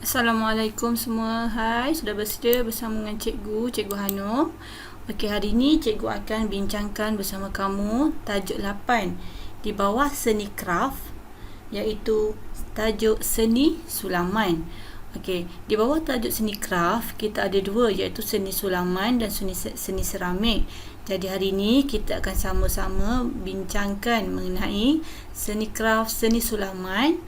Assalamualaikum semua. Hai, sudah bersedia bersama dengan Cikgu Hanum. Okey, hari ini Cikgu akan bincangkan bersama kamu tajuk 8 di bawah seni kraft, iaitu tajuk seni sulaman. Okey, di bawah tajuk seni kraft kita ada dua, iaitu seni sulaman dan seni seramik. Jadi hari ini kita akan sama-sama bincangkan mengenai seni kraft, seni sulaman,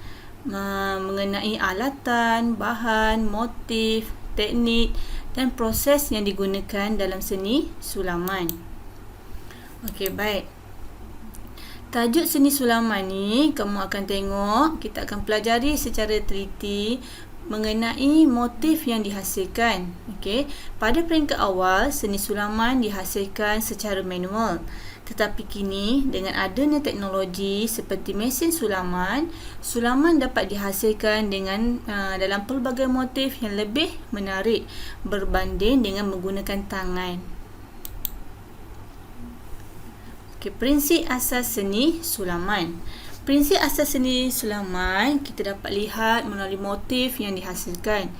mengenai alatan, bahan, motif, teknik dan proses yang digunakan dalam seni sulaman. Okey, baik. Tajuk seni sulaman ni kamu akan tengok, kita akan pelajari secara teliti mengenai motif yang dihasilkan. Okey, pada peringkat awal seni sulaman dihasilkan secara manual. Tetapi kini dengan adanya teknologi seperti mesin sulaman, sulaman dapat dihasilkan dengan dalam pelbagai motif yang lebih menarik berbanding dengan menggunakan tangan. Okey, prinsip asas seni sulaman. Prinsip asas seni sulaman kita dapat lihat melalui motif yang dihasilkan.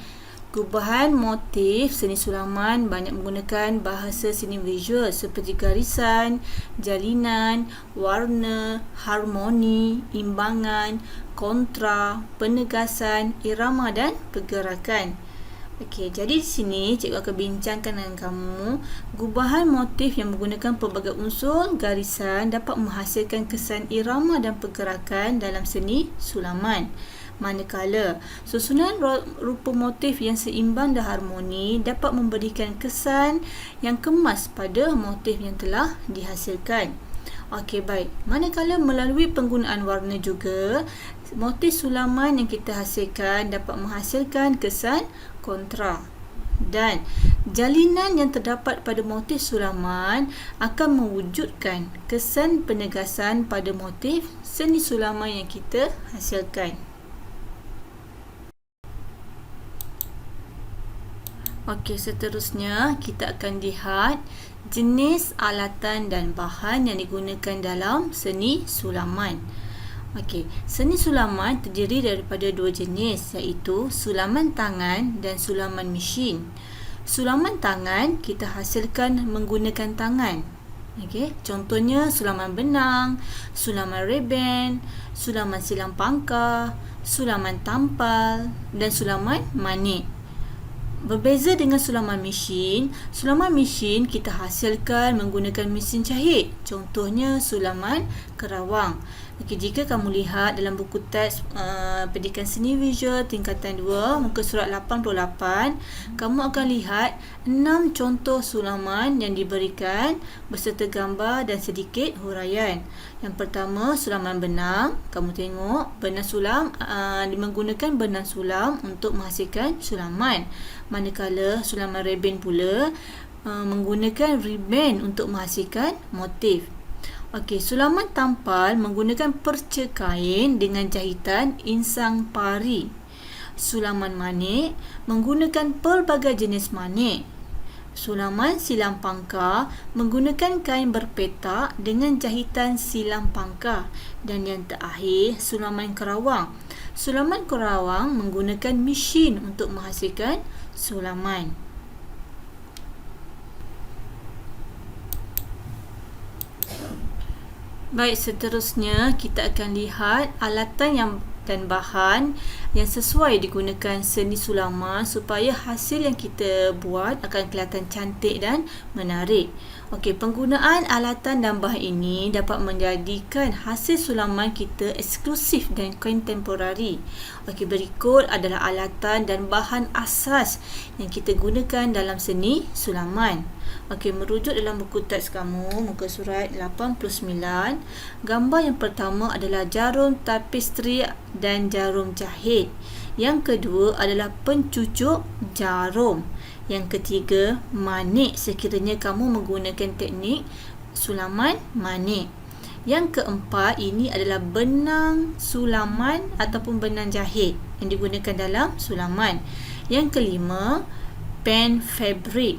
Gubahan motif seni sulaman banyak menggunakan bahasa seni visual seperti garisan, jalinan, warna, harmoni, imbangan, kontra, penegasan, irama dan pergerakan. Okey, jadi di sini cikgu akan bincangkan dengan kamu gubahan motif yang menggunakan pelbagai unsur garisan dapat menghasilkan kesan irama dan pergerakan dalam seni sulaman. Manakala susunan rupa motif yang seimbang dan harmoni dapat memberikan kesan yang kemas pada motif yang telah dihasilkan. Okey, baik. Manakala melalui penggunaan warna juga, motif sulaman yang kita hasilkan dapat menghasilkan kesan kontra. Dan jalinan yang terdapat pada motif sulaman akan mewujudkan kesan penegasan pada motif seni sulaman yang kita hasilkan. Okey, seterusnya kita akan lihat jenis alatan dan bahan yang digunakan dalam seni sulaman. Okey, seni sulaman terdiri daripada dua jenis, iaitu sulaman tangan dan sulaman mesin. Sulaman tangan kita hasilkan menggunakan tangan. Okey, contohnya sulaman benang, sulaman reben, sulaman silang pangkah, sulaman tampal dan sulaman manik. Berbeza dengan sulaman mesin kita hasilkan menggunakan mesin jahit. Contohnya sulaman kerawang. Okey, jika kamu lihat dalam buku teks pendidikan seni visual tingkatan 2 muka surat 88, kamu akan lihat 6 contoh sulaman yang diberikan beserta gambar dan sedikit huraian. Yang pertama, sulaman benang. Kamu tengok benang sulam menggunakan benang sulam untuk menghasilkan sulaman. Manakala sulaman reben pula menggunakan ribbon untuk menghasilkan motif. Okey, sulaman tampal menggunakan perca kain dengan jahitan insang pari. Sulaman manik menggunakan pelbagai jenis manik. Sulaman silang pangkah menggunakan kain berpetak dengan jahitan silang pangkah. Dan yang terakhir, sulaman kerawang. Sulaman kerawang menggunakan mesin untuk menghasilkan sulaman. Baik, seterusnya kita akan lihat alatan dan bahan yang sesuai digunakan seni sulaman supaya hasil yang kita buat akan kelihatan cantik dan menarik. Okey, penggunaan alatan dan bahan ini dapat menjadikan hasil sulaman kita eksklusif dan kontemporari. Okey, berikut adalah alatan dan bahan asas yang kita gunakan dalam seni sulaman. Okey, merujuk dalam buku teks kamu muka surat 89, gambar yang pertama adalah jarum tapestri dan jarum jahit. Yang kedua adalah pencucuk jarum. Yang ketiga, manik sekiranya kamu menggunakan teknik sulaman manik. Yang keempat, ini adalah benang sulaman ataupun benang jahit yang digunakan dalam sulaman. Yang kelima, pen fabrik.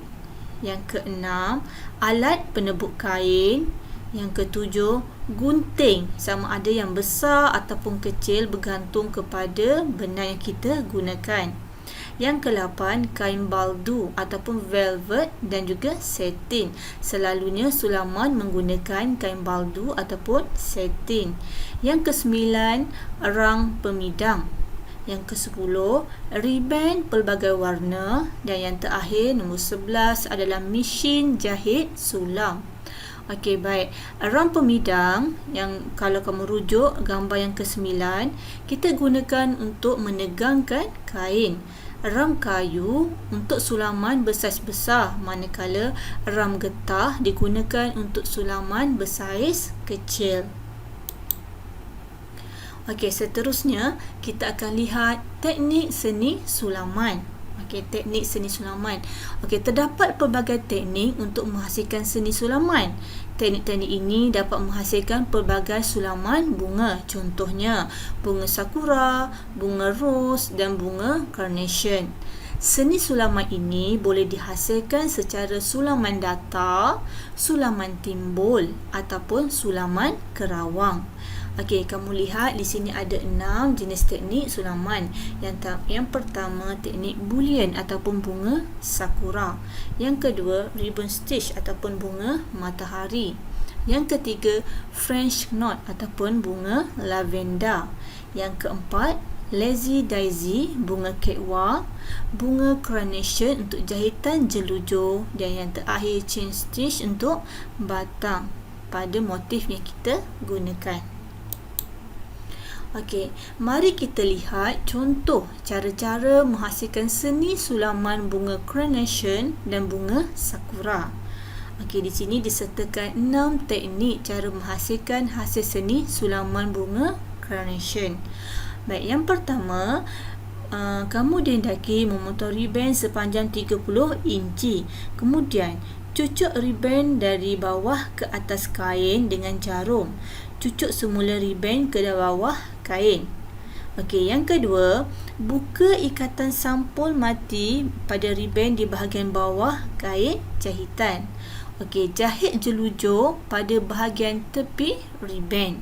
Yang keenam, alat penebuk kain. Yang ketujuh, gunting, sama ada yang besar ataupun kecil bergantung kepada benang yang kita gunakan. Yang ke-8, kain baldu ataupun velvet dan juga satin. Selalunya sulaman menggunakan kain baldu ataupun satin. Yang ke-9, erang pemidang. Yang ke-10, ribbon pelbagai warna. Dan yang terakhir, nombor 11 adalah mesin jahit sulam. Okey, baik. Erang pemidang, yang kalau kamu rujuk gambar yang ke-9, kita gunakan untuk menegangkan kain. Eram kayu untuk sulaman bersaiz besar, manakala eram getah digunakan untuk sulaman bersaiz kecil. Okey, seterusnya kita akan lihat teknik seni sulaman. Okey, teknik seni sulaman. Okey, terdapat pelbagai teknik untuk menghasilkan seni sulaman. Teknik-teknik ini dapat menghasilkan pelbagai sulaman bunga. Contohnya, bunga sakura, bunga ros dan bunga carnation. Seni sulaman ini boleh dihasilkan secara sulaman datar, sulaman timbul ataupun sulaman kerawang. Okey, kamu lihat di sini ada 6 jenis teknik sulaman. Yang pertama, teknik bullion ataupun bunga sakura. Yang kedua, ribbon stitch ataupun bunga matahari. Yang ketiga, French knot ataupun bunga lavender. Yang keempat, lazy daisy, bunga kekwa, bunga carnation untuk jahitan jelujur, dan yang terakhir chain stitch untuk batang pada motif yang kita gunakan. Okey, mari kita lihat contoh cara-cara menghasilkan seni sulaman bunga carnation dan bunga sakura. Okey, di sini disertakan 6 teknik cara menghasilkan hasil seni sulaman bunga carnation. Baik, yang pertama, kamu dihendaki memotong ribbon sepanjang 30 inci. Kemudian, cucuk ribbon dari bawah ke atas kain dengan jarum. Cucuk semula ribbon ke bawah kain. Okey, yang kedua, buka ikatan sampul mati pada ribbon di bahagian bawah kain jahitan. Okey, jahit jelujur pada bahagian tepi ribbon.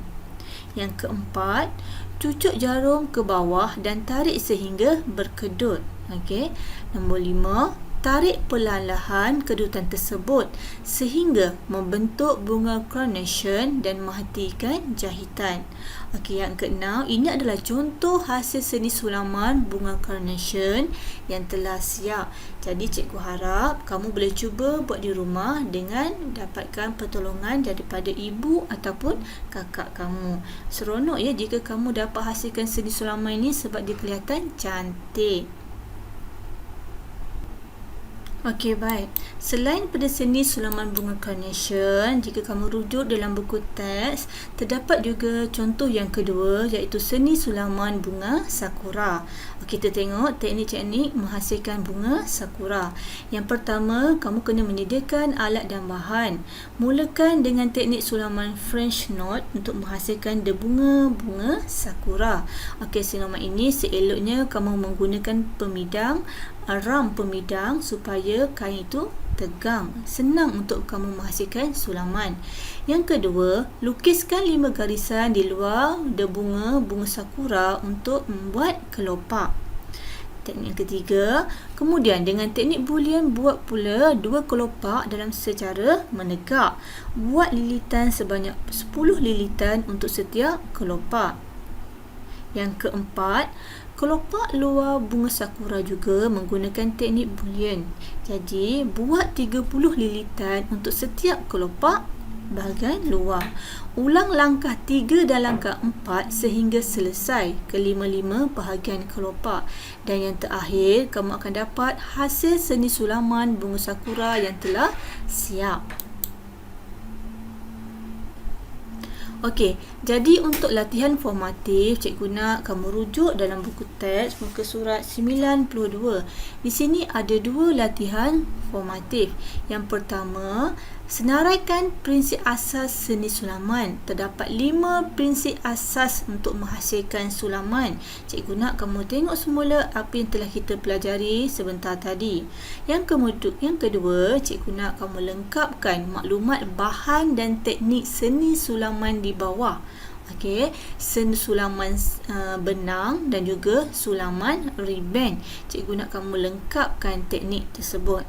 Yang keempat, cucuk jarum ke bawah dan tarik sehingga berkedut. Okey, nombor 5, tarik perlahan-lahan kedutan tersebut sehingga membentuk bunga carnation dan menghentikan jahitan. Okey, yang keenam, ini adalah contoh hasil seni sulaman bunga carnation yang telah siap. Jadi cikgu harap kamu boleh cuba buat di rumah dengan dapatkan pertolongan daripada ibu ataupun kakak kamu. Seronok ya jika kamu dapat hasilkan seni sulaman ini sebab dia kelihatan cantik. Okey, baik. Selain pada seni sulaman bunga carnation, jika kamu rujuk dalam buku teks, terdapat juga contoh yang kedua iaitu seni sulaman bunga sakura. Okey, kita tengok teknik-teknik menghasilkan bunga sakura. Yang pertama, kamu kena menyediakan alat dan bahan. Mulakan dengan teknik sulaman French knot untuk menghasilkan bunga sakura. Okey, sulaman ini seeloknya kamu menggunakan pemidang, eram pemidang supaya kain itu tegang. Senang untuk kamu menghasilkan sulaman. Yang kedua, lukiskan 5 garisan di luar bunga sakura untuk membuat kelopak. Teknik yang ketiga, kemudian dengan teknik bullion buat pula 2 kelopak dalam secara menegak. Buat lilitan sebanyak 10 lilitan untuk setiap kelopak. Yang keempat, kelopak luar bunga sakura juga menggunakan teknik bullion. Jadi, buat 30 lilitan untuk setiap kelopak bahagian luar. Ulang langkah 3 dan langkah 4 sehingga selesai ke-5 bahagian kelopak. Dan yang terakhir, kamu akan dapat hasil seni sulaman bunga sakura yang telah siap. Okey, jadi untuk latihan formatif, cikgu nak kamu rujuk dalam buku teks muka surat 92. Di sini ada 2 latihan formatif. Yang pertama, senaraikan prinsip asas seni sulaman. Terdapat 5 prinsip asas untuk menghasilkan sulaman. Cikgu nak kamu tengok semula apa yang telah kita pelajari sebentar tadi. Yang kedua, cikgu nak kamu lengkapkan maklumat bahan dan teknik seni sulaman di bawah. Okey, seni sulaman benang dan juga sulaman ribbon. Cikgu nak kamu lengkapkan teknik tersebut.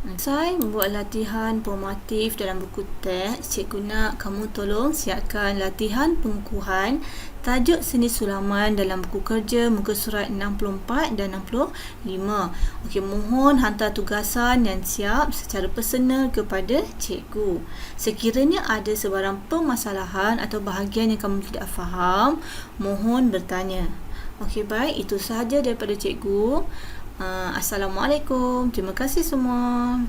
Selesai membuat latihan formatif dalam buku teks, cikgu nak kamu tolong siapkan latihan pengukuhan tajuk seni sulaman dalam buku kerja muka surat 64 dan 65. Okey, mohon hantar tugasan yang siap secara personal kepada cikgu. Sekiranya ada sebarang permasalahan atau bahagian yang kamu tidak faham, mohon bertanya. Okey, baik, itu sahaja daripada cikgu. Assalamualaikum. Terima kasih semua.